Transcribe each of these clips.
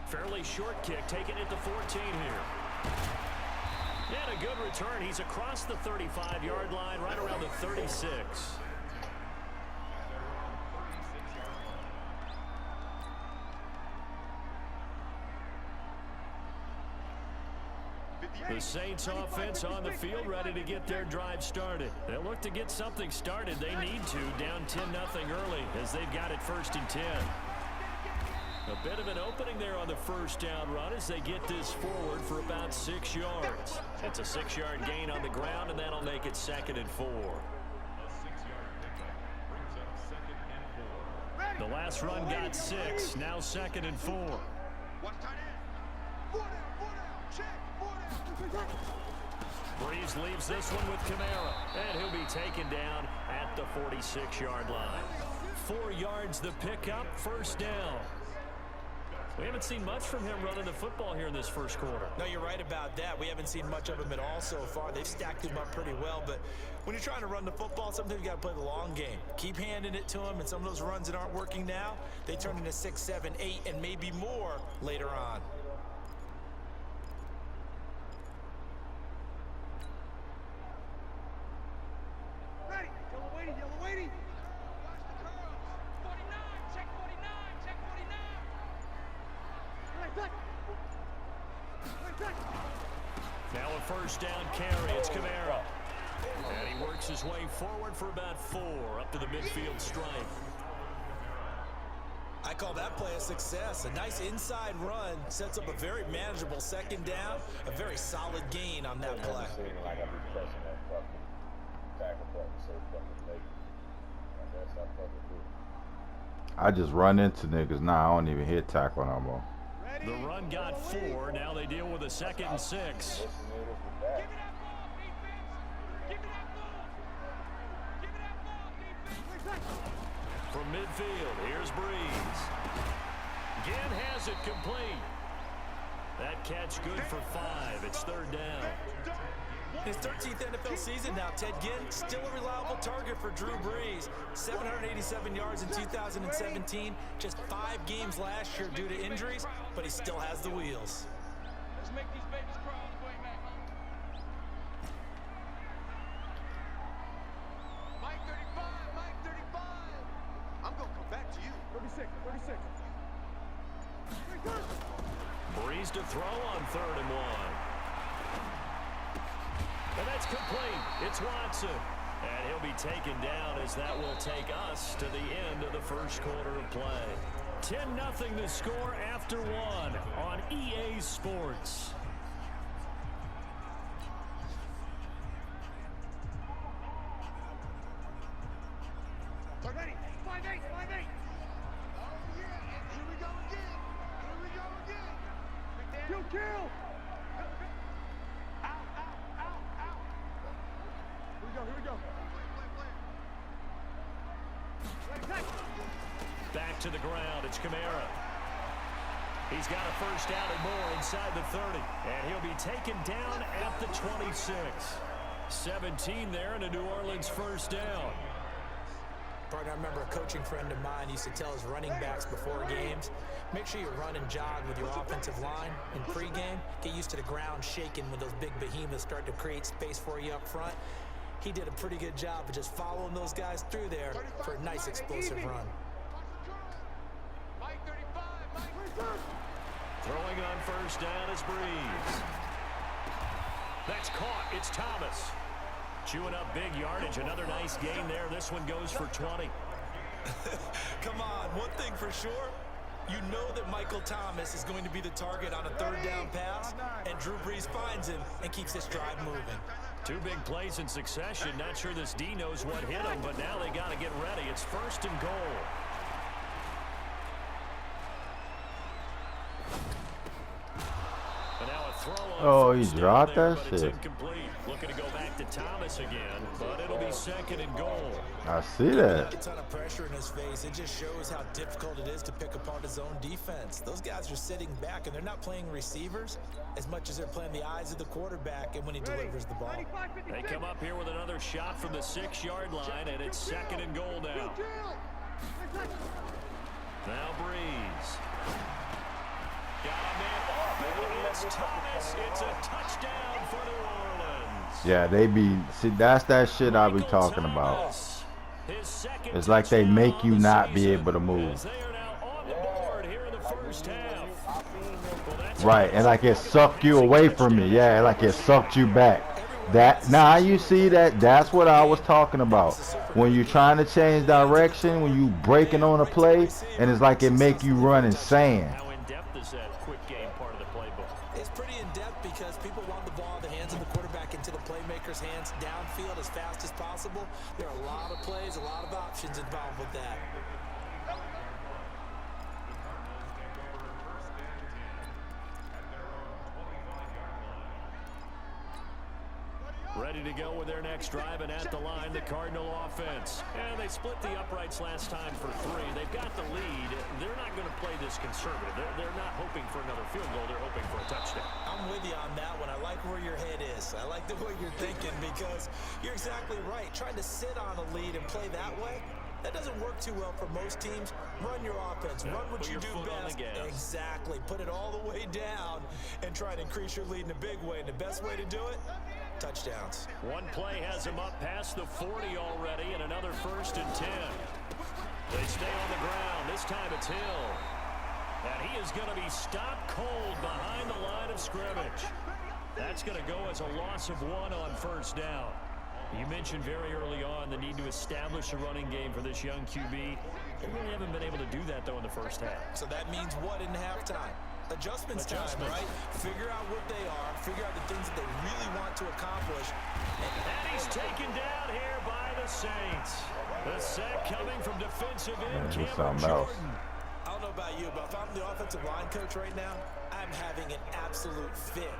Fairly short kick, taking it to 14 here. And a good return. He's across the 35-yard line, right around the 36. The Saints offense on the field, ready to get their drive started. They'll look to get something started. They need to, down 10-0 early as they've got it 1st and 10. A bit of an opening there on the first down run as they get this forward for about 6 yards. It's a 6-yard gain on the ground, and that'll make it 2nd and 4. The last run got 6, now 2nd and 4. Breeze leaves this one with Kamara, and he'll be taken down at the 46-yard line. 4 yards the pickup, 1st down. We haven't seen much from him running the football here in this first quarter. No, you're right about that. We haven't seen much of him at all so far. They've stacked him up pretty well, but when you're trying to run the football, sometimes you got to play the long game. Keep handing it to him, and some of those runs that aren't working now, they turn into 6, 7, 8, and maybe more later on. Now a 1st down carry. It's Kamara. And he works his way forward for about 4 up to the midfield stripe. I call that play a success. A nice inside run sets up a very manageable 2nd down. A very solid gain on that play. I just run into niggas now. I don't even hit tackle no more. The run got 4. Now they deal with a 2nd and 6. From midfield, here's Breeze. Again has it complete. That catch good for 5. It's 3rd down. His 13th NFL season now, Ted Ginn, still a reliable target for Drew Brees. 787 yards in 2017, just 5 games last year due to injuries, but he still has the wheels. Let's make these babies cry on the way back. Mike 35, Mike 35. I'm going to come back to you. 36, 36. Breeze to throw on 3rd and 1. And that's complete. It's Watson. And he'll be taken down as that will take us to the end of the first quarter of play. 10-0 the score after 1 on EA Sports. Ready, 5-8, 5-8. Oh, yeah. Here we go again. Here we go again. You kill. Here we go. Back to the ground. It's Kamara. He's got a 1st down and more inside the 30. And he'll be taken down at the 26. 17 there and a New Orleans 1st down. Partner, I remember a coaching friend of mine used to tell his running backs before games, make sure you run and jog with your offensive line in pregame. Get used to the ground shaking when those big behemoths start to create space for you up front. He did a pretty good job of just following those guys through there for a nice explosive run. Throwing on 1st down is Breeze. That's caught. It's Thomas. Chewing up big yardage. Another nice gain there. This one goes for 20. Come on, one thing for sure. You know that Michael Thomas is going to be the target on a 3rd down pass, and Drew Brees finds him and keeps this drive moving. 2 big plays in succession. Not sure this D knows what hit him, but now they got to get ready. It's 1st and goal. And now a throw on Oh, he 1st down dropped there, that but it's shit. incomplete. Looking to go back to Thomas again, but it'll be 2nd and goal. I see that. A ton of pressure in his face. It just shows how difficult it is to pick apart his own defense. Those guys are sitting back, and they're not playing receivers as much as they're playing the eyes of the quarterback and when he delivers the ball. They come up here with another shot from the 6-yard line, and it's 2nd and goal now. Now Breeze. Got It's Thomas. It's a touchdown for New Orleans. Yeah, they be, see, that's that shit I be talking about. It's like they make you not be able to move. Right, and like it sucked you away from me. Yeah, like it sucked you back. That, now you see that, that's what I was talking about. When you're trying to change direction, when you breaking on a play, and it's like it make you run insane. How in-depth is that quick game part of the playbook? It's pretty in-depth because people want the ball in the hands of the quarterback into the playmaker's hands downfield as fast as possible. There are a lot of plays, a lot of options involved with that. Ready to go with their next drive, and at the line, the Cardinal offense. And they split the uprights last time for 3. They've got the lead. They're not going to play this conservative. They're not hoping for another field goal. They're hoping for a touchdown. I'm with you on that one. I like where your head is. I like the way you're thinking because you're exactly right. Trying to sit on a lead and play that way, that doesn't work too well for most teams. Run your offense. Run what you do best. Exactly. Put it all the way down and try to increase your lead in a big way. And the best way to do it, touchdowns. One play has him up past the 40 already, and another 1st and 10. They stay on the ground. This time it's Hill. And he is going to be stopped cold behind the line of scrimmage. That's going to go as a loss of 1 on 1st down. You mentioned very early on the need to establish a running game for this young QB. They really haven't been able to do that, though, in the first half. So that means what in halftime? Adjustments time, right? Figure out what they are. Figure out the things that they really want to accomplish. And he's taken down here by the Saints. The sack coming from defensive end Cameron Jordan. I don't know about you, but if I'm the offensive line coach right now, I'm having an absolute fit.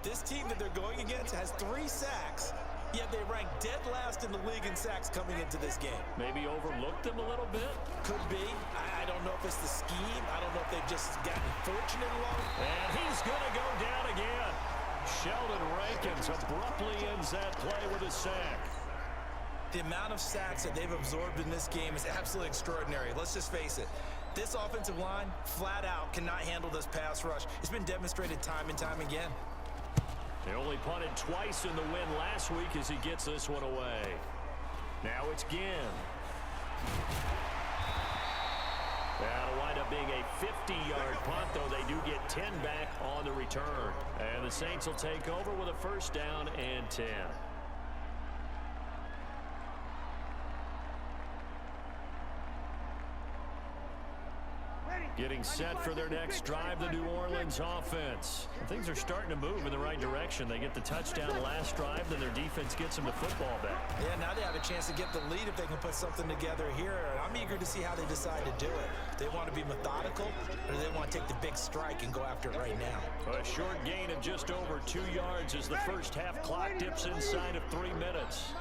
This team that they're going against has 3 sacks, yet they rank dead last in the league in sacks coming into this game. Maybe overlooked them a little bit? Could be. I don't know if it's the scheme. I don't know if they've just gotten fortunate along. And he's going to go down again. Sheldon Rankins abruptly ends that play with a sack. The amount of sacks that they've absorbed in this game is absolutely extraordinary. Let's just face it. This offensive line, flat out, cannot handle this pass rush. It's been demonstrated time and time again. They only punted twice in the win last week as he gets this one away. Now it's Ginn. That'll wind up being a 50-yard punt, though they do get 10 back on the return. And the Saints will take over with a 1st down and 10. Getting set for their next drive, the New Orleans offense. And things are starting to move in the right direction. They get the touchdown last drive, then their defense gets them the football back. Yeah, now they have a chance to get the lead if they can put something together here. I'm eager to see how they decide to do it. They want to be methodical, or do they want to take the big strike and go after it right now? A short gain of just over 2 yards as the first half clock dips inside of 3 minutes.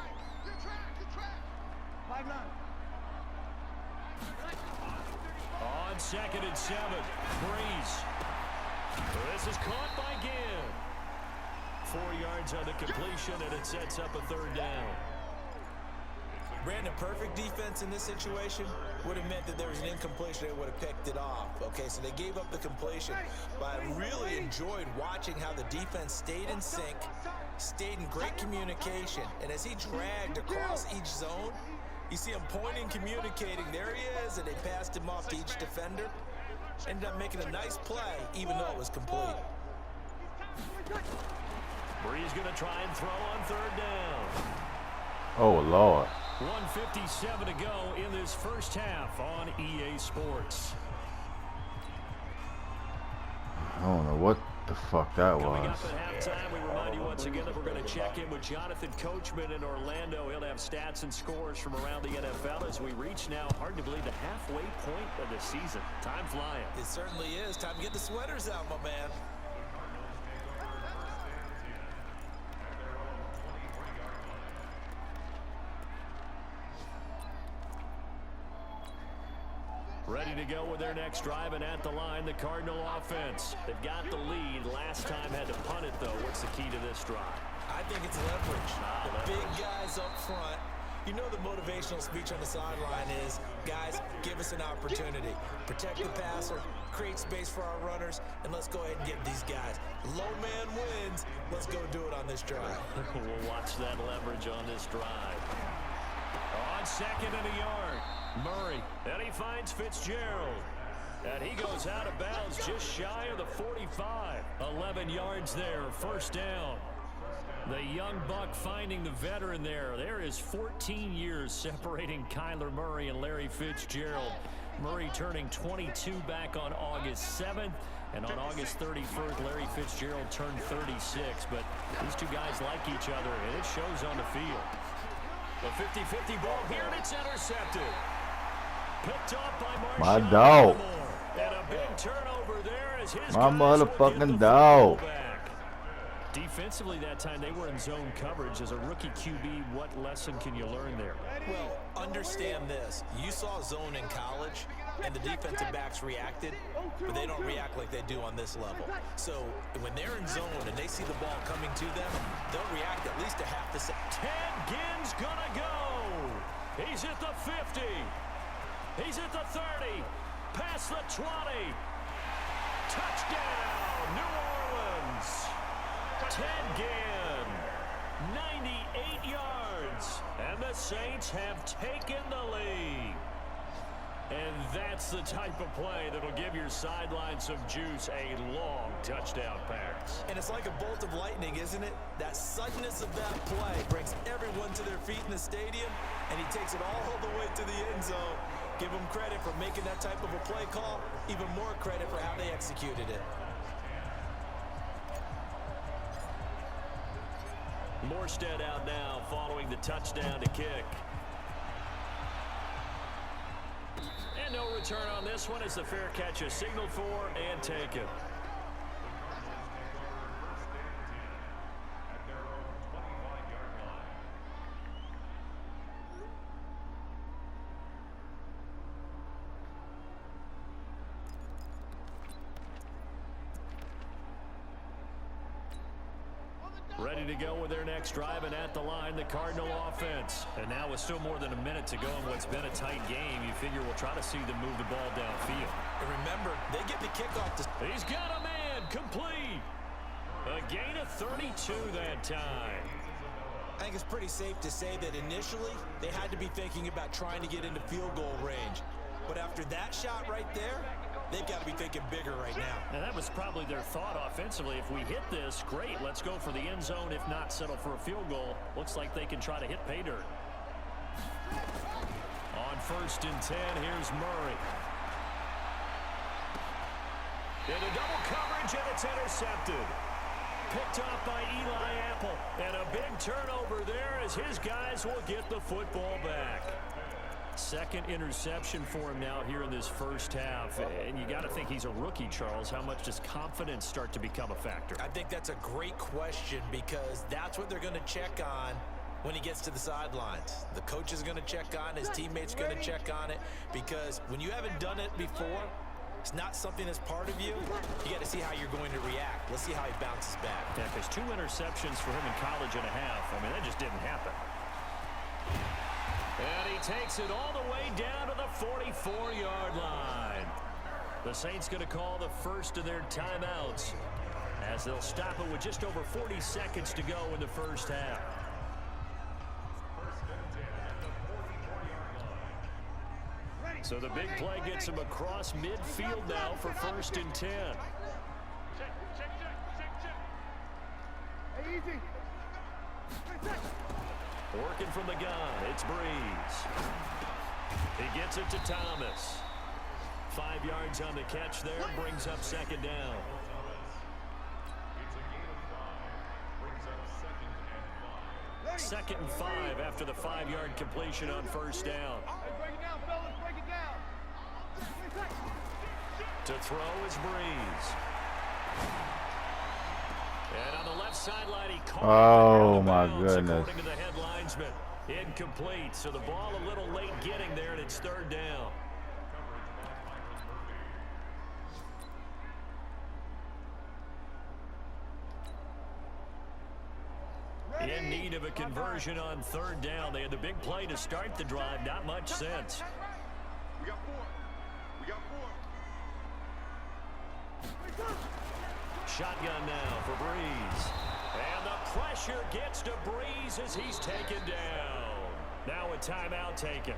On 2nd and 7, Breeze. This is caught by Ginn. 4 yards on the completion, and it sets up a 3rd down. Brandon, perfect defense in this situation would have meant that there was an incompletion. They would have picked it off. Okay, so they gave up the completion. But I really enjoyed watching how the defense stayed in sync, stayed in great communication. And as he dragged across each zone, you see him pointing, communicating. There he is, and they passed him off to each defender. Ended up making a nice play, even though it was complete. Breeze going to try and throw on 3rd down. Oh, Lord. 1:57 to go in this first half on EA Sports. I don't know what the fuck that Coming was. up at halftime, we remind you once again that we're going to check in with Jonathan Coachman in Orlando. He'll have stats and scores from around the NFL as we reach now, hard to believe, the halfway point of the season. Time flying. It certainly is. Time to get the sweaters out, my man. Ready to go with their next drive, and at the line, the Cardinal offense. They've got the lead. Last time had to punt it, though. What's the key to this drive? I think it's leverage. The big guys up front. You know the motivational speech on the sideline is, guys, give us an opportunity. Protect the passer, create space for our runners, and let's go ahead and give these guys. Low man wins. Let's go do it on this drive. We'll watch that leverage on this drive. On second and a yard, Murray. And he finds Fitzgerald. And he goes out of bounds just shy of the 45. 11 yards there, first down. The young buck finding the veteran there. There is 14 years separating Kyler Murray and Larry Fitzgerald. Murray turning 22 back on August 7th. And on August 31st, Larry Fitzgerald turned 36. But these two guys like each other, and it shows on the field. A 50-50 ball here, and it's intercepted. Picked off by My Marshawn dog. Lattimore. And a big turnover there as his My guys will get motherfucking the dog. football back. Defensively that time, they were in zone coverage. As a rookie QB, what lesson can you learn there? Well, understand this. You saw zone in college, and the defensive backs reacted, but they don't react like they do on this level. So when they're in zone and they see the ball coming to them, they'll react at least a half the second. Ted Ginn's gonna go. He's at the 50. He's at the 30. Past the 20. Touchdown, New Orleans. Ted Ginn, 98 yards. And the Saints have taken the lead. And that's the type of play that'll give your sideline some juice. A long touchdown pass. And it's like a bolt of lightning, isn't it? That suddenness of that play brings everyone to their feet in the stadium, and he takes it all the way to the end zone. Give him credit for making that type of a play call. Even more credit for how they executed it. Morstead out now following the touchdown to kick. And no return on this one as the fair catch is signaled for and taken. Ready to go with their next drive, and at the line, the Cardinal offense. And now with still more than a minute to go in what's been a tight game, you figure we'll try to see them move the ball downfield. And remember, they get the kickoff to... He's got a man, complete. A gain of 32 that time. I think it's pretty safe to say that initially, they had to be thinking about trying to get into field goal range. But after that shot right there, they've got to be thinking bigger right now. And that was probably their thought offensively. If we hit this, great. Let's go for the end zone. If not, settle for a field goal. Looks like they can try to hit pay dirt. On 1st and 10, here's Murray. Into double coverage, and it's intercepted. Picked off by Eli Apple. And a big turnover there as his guys will get the football back. Second interception for him now here in this first half. And you got to think he's a rookie, Charles. How much does confidence start to become a factor? I think that's a great question because that's what they're going to check on when he gets to the sidelines. The coach is going to check on, his teammates going to check on it, because when you haven't done it before, it's not something that's part of you. You got to see how you're going to react. Let's see how he bounces back. Yeah, because 2 interceptions for him in college and a half. I mean, that just didn't happen. And he takes it all the way down to the 44-yard line. The Saints going to call the first of their timeouts as they'll stop it with just over 40 seconds to go in the first half. So the big play gets him across midfield now for 1st and 10. Hey, easy. Working from the gun, it's Breeze. He gets it to Thomas. 5 yards on the catch there, brings up 2nd down. Second and 5 after the 5-yard completion on 1st down. Break it down, fellas. Break it down. To throw is Breeze. And on the left sideline, he caught Oh, it my out of bounds, goodness. according to the headlinesman. Incomplete. So the ball a little late getting there, and it's 3rd down. In need of a conversion on 3rd down. They had the big play to start the drive. Not much sense. We got 4. We got 4. shotgun now for Breeze. And the pressure gets to Breeze as he's taken down. Now a timeout taken.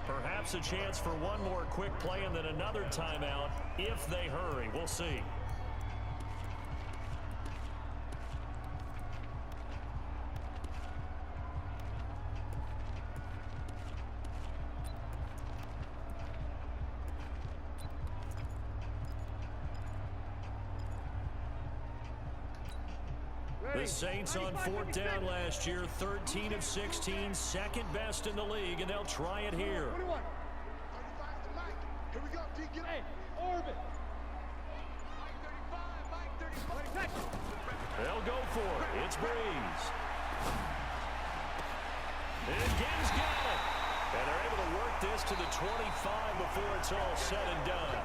Perhaps a chance for one more quick play and then another timeout if they hurry. We'll see. The Saints on fourth down last year, 13 of 16, second best in the league, and they'll try it here. 35 to Mike. Here we go. D, get hey, orbit. Mike 35, Mike 35. They'll go for it. It's Breeze. And Gibbs got it. And they're able to work this to the 25 before it's all said and done.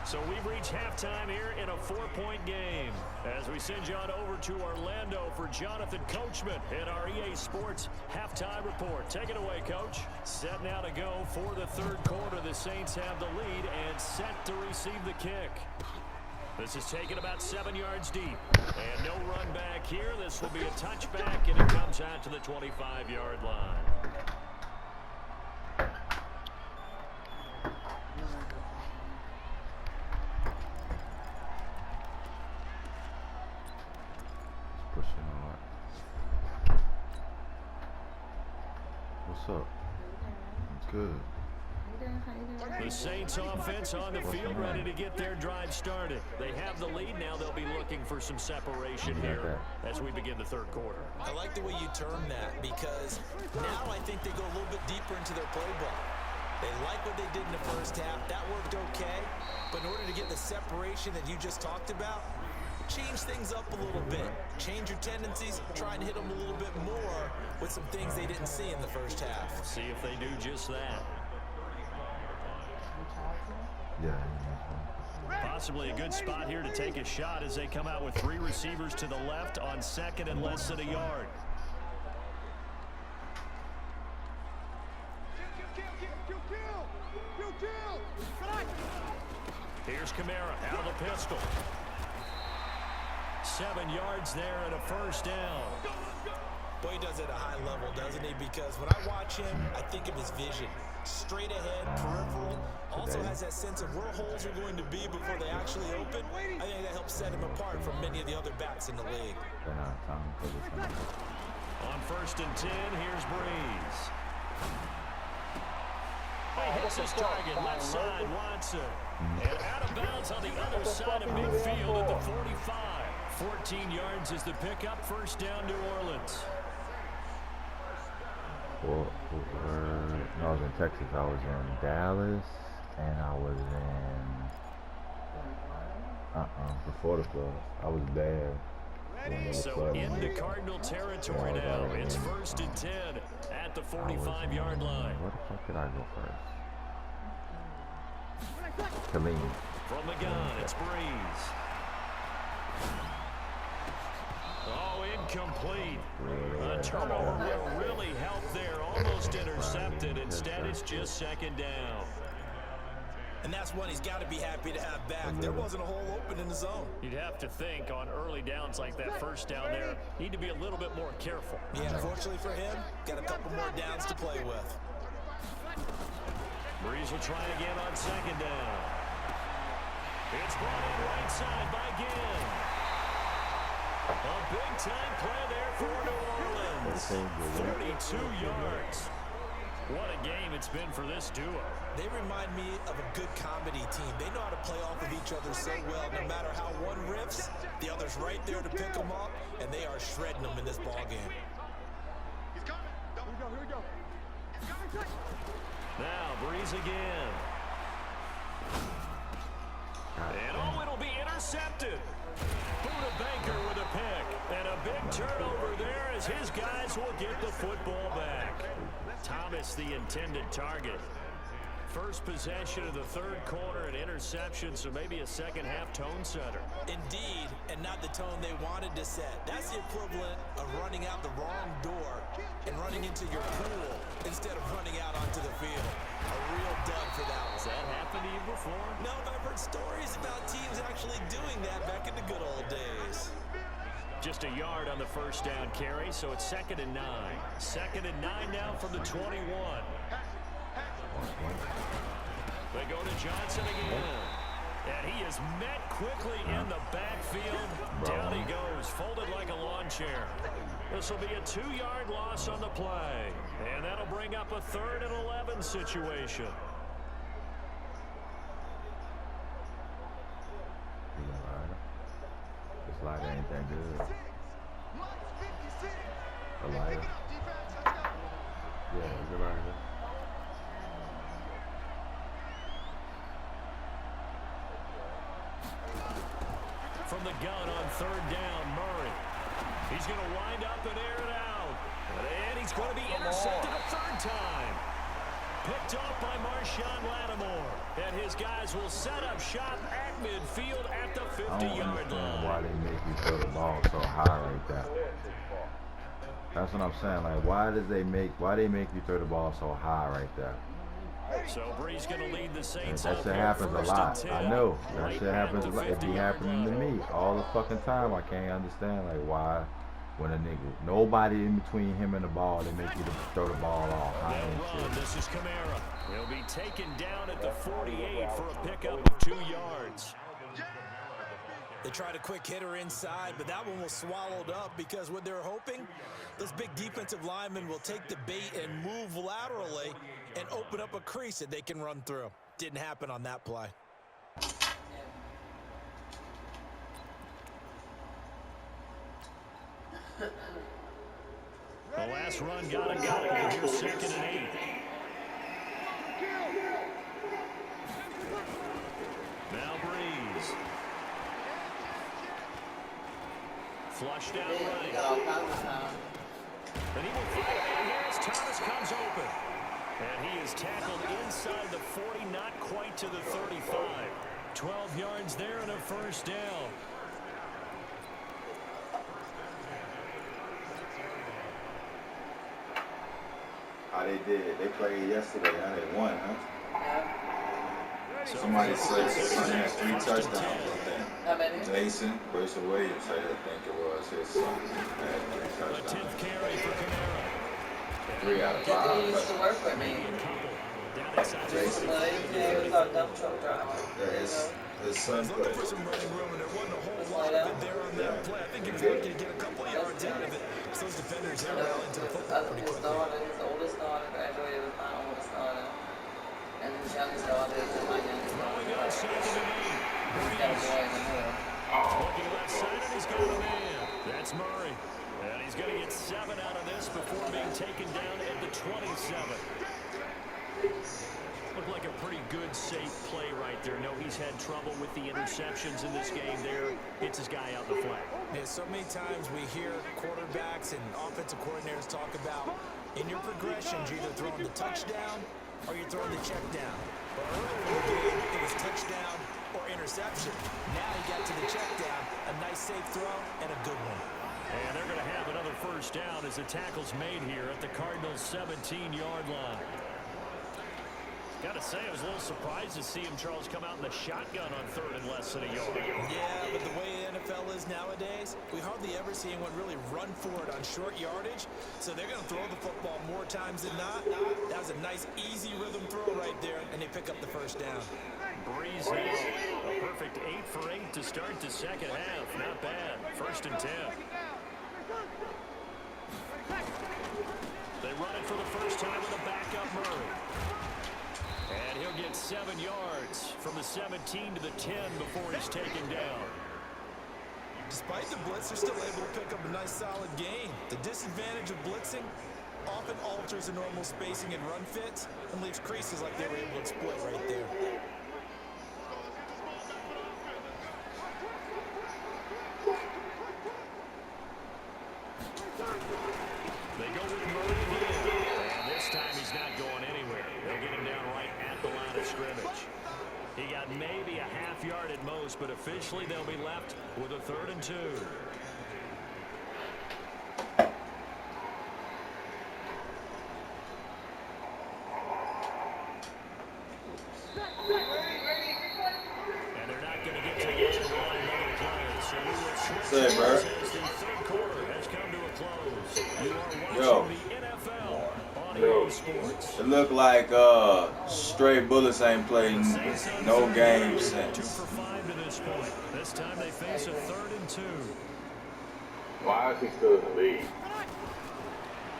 So we've reached halftime here in a 4-point game. As we send you on over to Orlando for Jonathan Coachman in our EA Sports halftime report. Take it away, Coach. Set now to go for the third quarter. The Saints have the lead and set to receive the kick. This is taken about 7 yards deep. And no run back here. This will be a touchback, and it comes out to the 25-yard line. What's up? It's good. The Saints offense on the field ready to get their drive started. They have the lead now. They'll be looking for some separation here as we begin the third quarter. I like the way you term that because now I think they go a little bit deeper into their playbook. They like what they did in the first half. That worked okay. But in order to get the separation that you just talked about, change things up a little bit. Change your tendencies. Try and hit them a little bit more with some things they didn't see in the first half. See if they do just that. Yeah. Possibly a good spot here to take a shot as they come out with 3 receivers to the left on second and less than a yard. Here's Kamara out of the pistol. 7 yards there and a first down. Boy, he does it at a high level, doesn't he? Because when I watch him, I think of his vision. Straight ahead, peripheral. Also has that sense of where holes are going to be before they actually open. I think that helps set him apart from many of the other backs in the league. On first and 10, here's Breeze. He hits his target, left side, Watson. And out of bounds on the other side of midfield at the 45. 14 yards is the pickup, first down, New Orleans. Well, I was in Texas. I was in Dallas, and I was in before the flood. I was there. So into Cardinal territory now. It's first and 10 at the 45-yard line. Where the fuck did I go first? Khalil. From the gun, it's Breeze. Oh, incomplete. A turnover will really help there. Almost intercepted. Instead, it's just second down. And that's one he's got to be happy to have back. There wasn't a hole open in the zone. You'd have to think on early downs like that first down there, need to be a little bit more careful. Yeah, unfortunately for him, got a couple more downs to play with. Breeze will try again on second down. It's brought in right side by Ginn. A big-time play there for New Orleans. 42 yards. What a game it's been for this duo. They remind me of a good comedy team. They know how to play off of each other so well. No matter how one riffs, the other's right there to pick them up, and they are shredding them in this ball game. He's coming. Here we go. Now, Breeze again. And oh, it'll be intercepted. Buda Baker with a pick. And a big turnover there as his guys will get the football back. Thomas, the intended target. First possession of the third quarter, an interception, so maybe a second-half tone setter. Indeed, and not the tone they wanted to set. That's the equivalent of running out the wrong door and running into your pool instead of running out onto the field. A real dub for that one. Has that happened to you before? No, but I've heard stories about teams actually doing that back in the good old Lost a yard on the first down carry, so it's 2nd and 9. 2nd and 9 now from the 21. They go to Johnson again. And he is met quickly in the backfield. Down he goes, folded like a lawn chair. This will be a 2-yard loss on the play. And that'll bring up a 3rd and 11 situation. This lighter ain't that good. A lighter? Yeah, it's a lighter. From the gun on 3rd down, Murray. He's going to wind up and air it out. And he's going to be intercepted a 3rd time. Picked off by Marshawn Lattimore. And his guys will set up shop at midfield at the 50-yard line. Why they make you throw the ball so high like that? That's what I'm saying. Like, why they make you throw the ball so high right there? So Bree's going to lead the Saints. That shit happens a lot. I know. That shit happens a lot. It be happening to me all the fucking time. I can't understand, like, why when a nigga, nobody in between him and the ball, they make you throw the ball all high and shit. This is Kamara. He'll be taken down at the 48 for a pickup of 2 yards. They tried a quick hitter inside, but that one was swallowed up because what they're hoping, those big defensive linemen will take the bait and move laterally and open up a crease that they can run through. Didn't happen on that play. The last run got a couple. Here's 2nd and 8. Now Breeze. Flush down right. And he will fire it here as Thomas comes open. And he is tackled inside the 40, not quite to the 35. 12 yards there and a 1st down. How they did. They played yesterday. How they won, huh? So Somebody said son has 3 touchdowns. How many? Jason Williams said, I think it was his son had 3 a touchdowns. 10th carry for Kamara. 3 out of He 5. used to work with me. Jason. No, he was our dump truck driver. His son Looking played. for some running room, and there wasn't a whole lot of it there on that play. I think he was lucky to get a couple of yards out of it. So those defenders there rallied to the football pretty His quickly. daughter, his oldest daughter graduated with my oldest daughter. And his youngest daughter is with my youngest Throwing on daughter. 2nd and 8. He's got a boy in the middle. Looking left side, and he's got a man. That's Murray. And he's going to get 7 out of this before being taken down at the 27. Looked like a pretty good, safe play right there. No, he's had trouble with the interceptions in this game there. Hits his guy out the flat. Yeah, so many times we hear quarterbacks and offensive coordinators talk about in your progressions, you're either throwing the touchdown or you're throwing the check down. But earlier in the game, it was touchdown or interception. Now he got to the check down, a nice safe throw, and a good one. And they're going to have another 1st down as the tackle's made here at the Cardinals' 17-yard line. Got to say, I was a little surprised to see him, Charles, come out in the shotgun on 3rd and less than a yard. Yeah, but the way the NFL is nowadays, we hardly ever see anyone really run for it on short yardage. So they're going to throw the football more times than not. That was a nice, easy rhythm throw right there, and they pick up the 1st down. Breeze now. A perfect 8 for 8 to start the second half. Not bad. 1st and 10. They run it for the first time with a backup Murray. And he'll get 7 yards from the 17 to the 10 before he's taken down. Despite the blitz, they're still able to pick up a nice, solid gain. The disadvantage of blitzing often alters the normal spacing and run fits and leaves creases like they were able to exploit right there. They go with Murray again. And this time he's not going anywhere. They'll get him down right at the line of scrimmage. He got maybe a half yard at most, but officially they'll be left with a 3rd and 2. And they're not going to get to the end of the line another play. So we will switch Say, bro. as the 3rd quarter Yo. The NFL on EA Sports. It looked like stray bullets ain't played no game since. 2 for 5 to this point. This time they face a 3rd and 2. Why is he still in the league?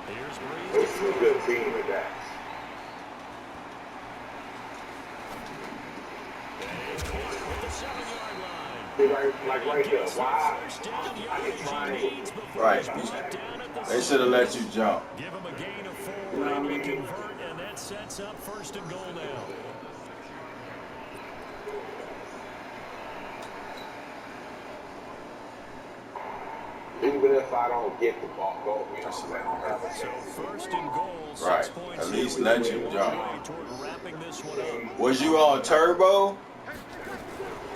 Here's It's a good team with that. Like right there. Why? I get mine. Right. They should have let you jump. Give him a gain of 4 and we convert, and that sets up 1st and goal now. Even if I don't get the ball, go. So 1st and goal. Right. At least let you jump. Wrapping this one up. Was you on turbo?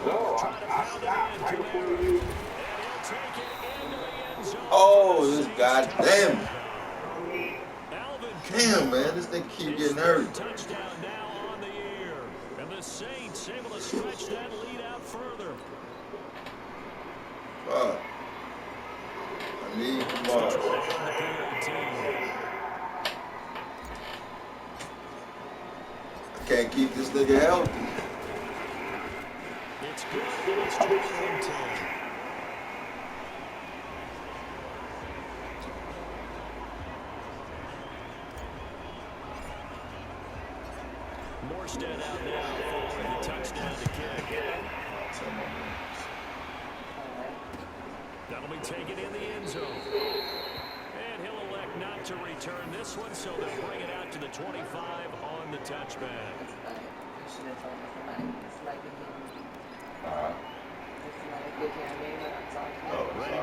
No, I stopped right before you. Oh, this goddamn. Damn, man, this thing keep getting hurt. Touchdown now on the air. And the Saints able to stretch that lead out further. Fuck. I need more. I can't keep this nigga healthy. It's good. It's 21-10. Morstead out now following the touchdown to kick. That'll be taken in the end zone. And he'll elect not to return this one, so they'll bring it out to the 25 on the touchback.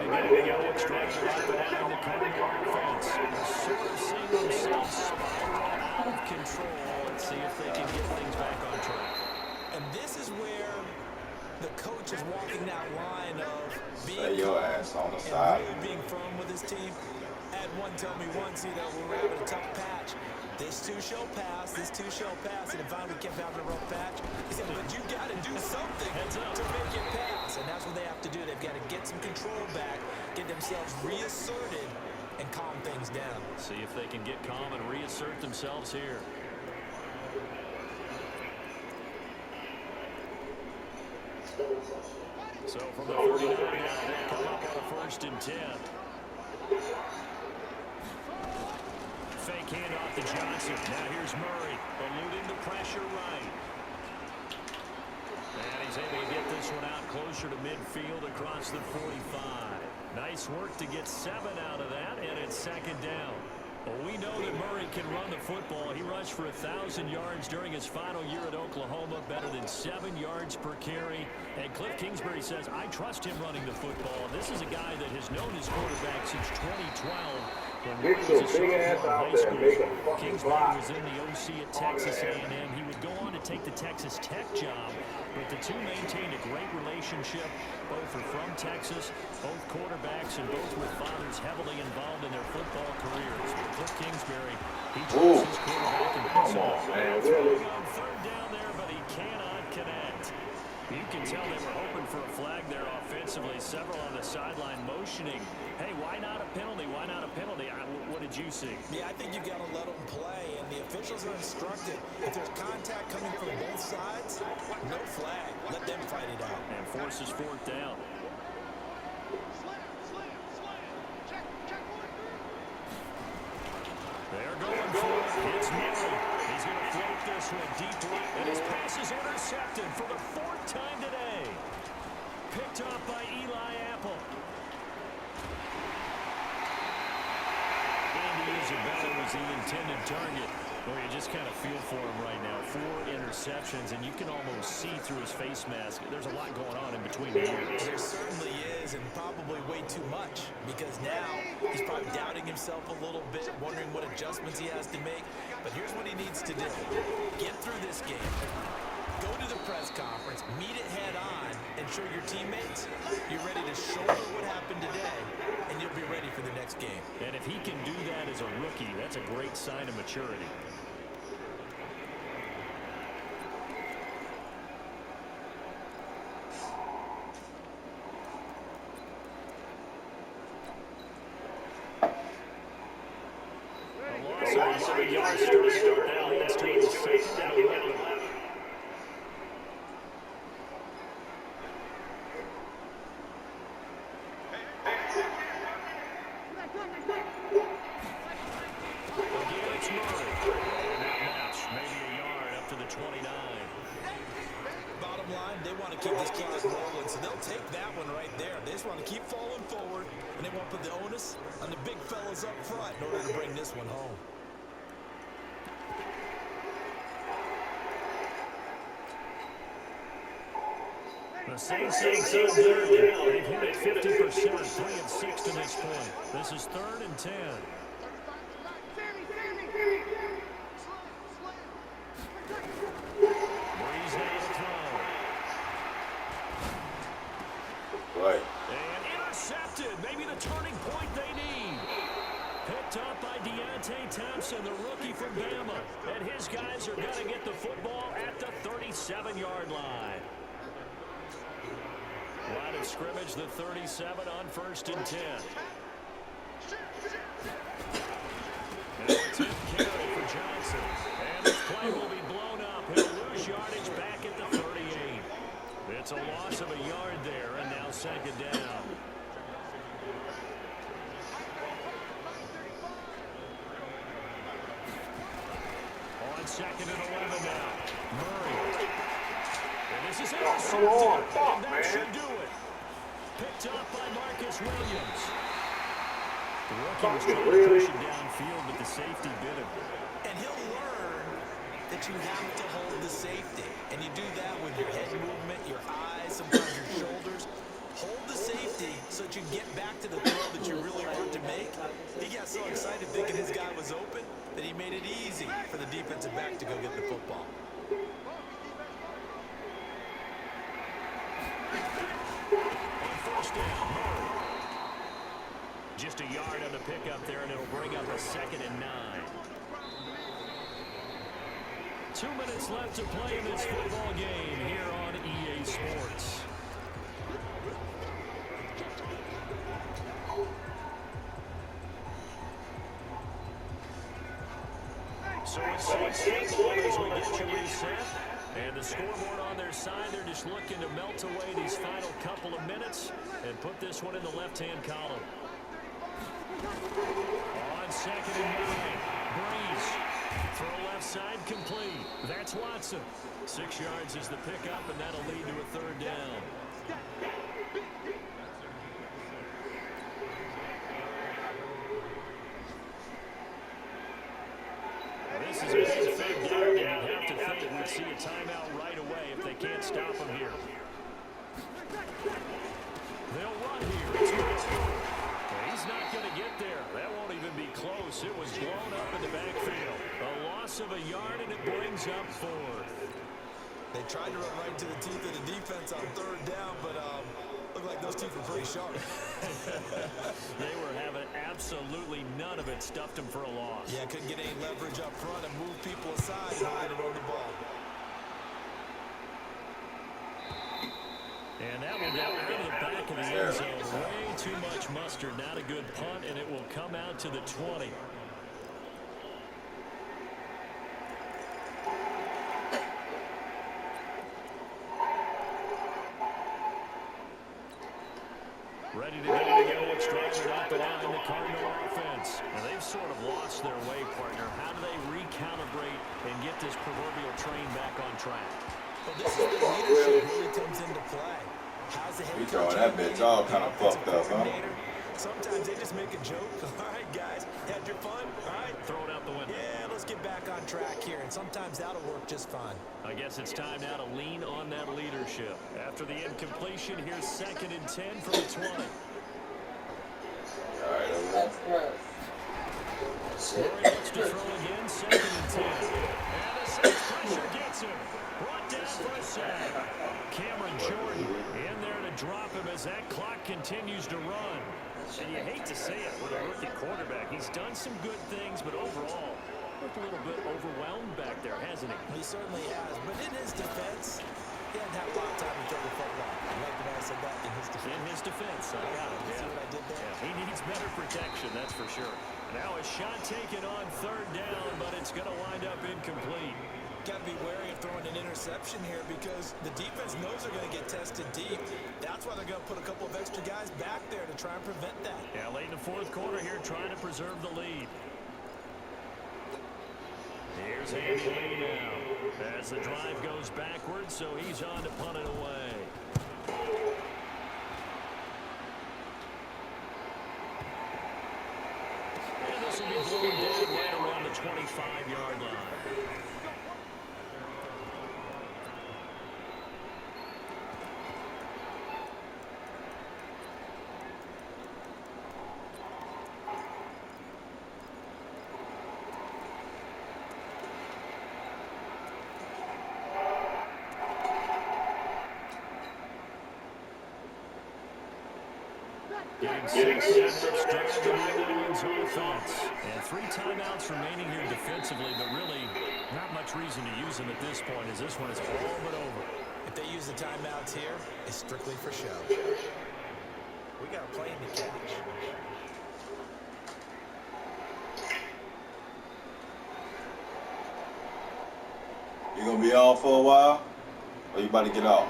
Ready to get the extra behind the Cardinal offense. SOS Saints out of control. Let's see if they can get things back on track. And this is where the coach is walking that line of being Stay your ass on the and side. really being firm with his team. Had one tell me once, when we were having a tough patch, this too shall pass, this too shall pass, and if we kept having a rough patch, he said, but you got to do something to make it pass, and that's what they have to do. They've got to get some control back, get themselves reasserted, and calm things down. See if they can get calm and reassert themselves here. So from the 49 now, they come up on a 1st and 10. Fake handoff to Johnson. Now here's Murray, eluding the pressure right. And he's able to get this one out closer to midfield across the 45. Nice work to get 7 out of that, and it's 2nd down. Well, we know that Murray can run the football. He rushed for 1,000 yards during his final year at Oklahoma, better than 7 yards per carry. And Cliff Kingsbury says, I trust him running the football. This is a guy that has known his quarterback since 2012. Get your big ass out there and make a fucking Kingsbury block. was in the OC at Texas A&M. He would go on to take the Texas Tech job, but the two maintained a great relationship. Both are from Texas, both quarterbacks, and both with fathers heavily involved in their football careers. Cliff Kingsbury, he trusts his quarterback and Come on, man, really? on 3rd down there, but he cannot connect. You can tell they were hoping for a flag there offensively. Several on the sideline motioning, hey, why not a penalty? Why not a penalty? What did you see? Yeah, I think you got to let them play, and the officials are instructed. If there's contact coming from both sides, no flag. Let them fight it out. And forces 4th down. They're going for it. It's Murray. He's going to float this one deep right, and his pass is intercepted for the 4th time today. Picked off by Eli Apple. And he is about it was the intended target. Well, you just kind of feel for him right now. 4 interceptions, and you can almost see through his face mask. There's a lot going on in between the ears. There certainly is, and probably way too much, because now he's probably doubting himself a little bit, wondering what adjustments he has to make. But here's what he needs to do. Get through this game. Go to the press conference, meet it head on, and show your teammates you're ready to shoulder what happened today, and you'll be ready for the next game. And if he can do that as a rookie, that's a great sign of maturity. 3-yard start. That leads to a 2nd and 11. Again, it's Murray. Not much, maybe a yard up to the 29. Bottom line, they want to keep this clock rolling, so they'll take that one right there. They just want to keep falling forward, and they won't put the onus on the big fellas up front in order to bring this one home. The Saints have so good. They've hit it 50%, 3 of 6 to this point. This is 3rd and 10. Breeze now to throw. Right. And intercepted. Maybe the turning point they need. Picked up by Deontay Thompson, the rookie from Bama. And his guys are going to get the football at the 37-yard line. Line of scrimmage, the 37 on 1st and 10. And it's in carry for Johnson. And this play will be blown up. He'll lose yardage back at the 38. It's a loss of a yard there, and now 2nd down. On 2nd and 11 now. Murray. And this is intercepted. And that should do it. Picked up by Marcus Williams. The rookie was trying to push him downfield, but the safety bit him. And he'll learn that you have to hold the safety. And you do that with your head movement, your eyes, sometimes your shoulders. Hold the safety so that you get back to the throw that you really want to make. He got so excited thinking his guy was open that he made it easy for the defensive back to go get the football. On 1st down, Murray. Just a yard on the pickup there, and it'll bring up a 2nd and 9. 2 minutes left to play in this football game here on EA Sports. So it's Saints as we get you reset. And the scoreboard on their side, they're just looking to melt away these final couple of minutes and put this one in the left-hand column. On 2nd and 9, Breeze. Throw left side complete. That's Watson. 6 yards is the pickup, and that'll lead to a 3rd down. This is a big 3rd down, and you'd have to think we'd see a timeout right away if they can't stop him here. They'll run here. It's Watson. He's not going to get there. That won't even be close. It was blown up in the backfield. A loss of a yard, and it brings up 4th. They tried to run right into the teeth of the defense on 3rd down, but looked like those teeth were pretty sharp. They were having absolutely none of it. Stuffed them for a loss. Yeah, couldn't get any leverage up front and move people aside in order to run the ball. And that will go out of the back of the end zone. Way too much mustard. Not a good punt, and it will come out to the 20. Ready to go. It's driving out the line, the Cardinal offense. And they've sort of lost their way, partner. How do they recalibrate and get this proverbial train back on track? Well, this is where leadership really comes into play. How's the head coach? That bitch all kind of fucked up, huh? Sometimes they just make a joke. All right, guys, had your fun? All right. Throw it out the window. Yeah, let's get back on track here. And sometimes that'll work just fine. I guess it's time now to lean on that leadership. After the incompletion, here's 2nd and 10 from the 20. That's gross. Murray looks to throw again, 2nd and 10. And the Saints pressure gets him. Brought down for a sack. Cameron Jordan in there to drop him as that clock continues to run. And you hate to say it with a rookie quarterback. He's done some good things, but overall, looked a little bit overwhelmed back there, hasn't he? He certainly has. But in his defense, he hadn't had a lot of time to throw the football. I like that I said that in his defense. In his defense, I got it. See what I did there? Yeah. he needs better protection, that's for sure. Now a shot taken on third down, but it's going to wind up incomplete. Got to be wary of throwing an interception here because the defense knows they're going to get tested deep. That's why they're going to put a couple of extra guys back there to try and prevent that. Yeah, late in the fourth quarter here trying to preserve the lead. Here's Andy Lee now as the drive goes backwards, so he's on to punt it away. And this will be blown down right around the 25-yard line. Getting set for New Orleans offense. And 3 timeouts remaining here defensively, but really not much reason to use them at this point as this one is all but over. If they use the timeouts here, it's strictly for show. We got a plane to catch. You gonna be off for a while? Or you about to get off?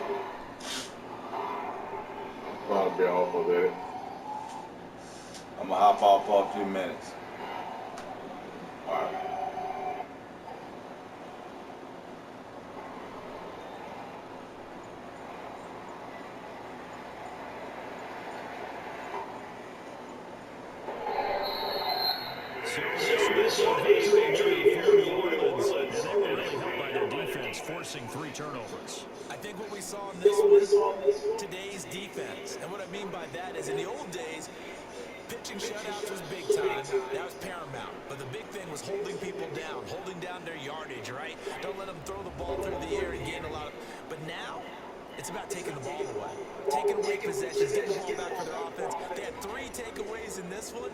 Probably be off of it. I'm gonna hop off for a few minutes. Alright. So this was a victory for New Orleans, and they were really helped by their defense forcing 3 turnovers. I think what we saw in this was today's defense. And what I mean by that is in the old days, pitching shutouts was big time. That was paramount. But the big thing was holding people down, holding down their yardage, right? Don't let them throw the ball through the air and gain a lot of... But now, it's about taking the ball away. Taking away possessions, getting the ball back for their offense. They had 3 takeaways in this one.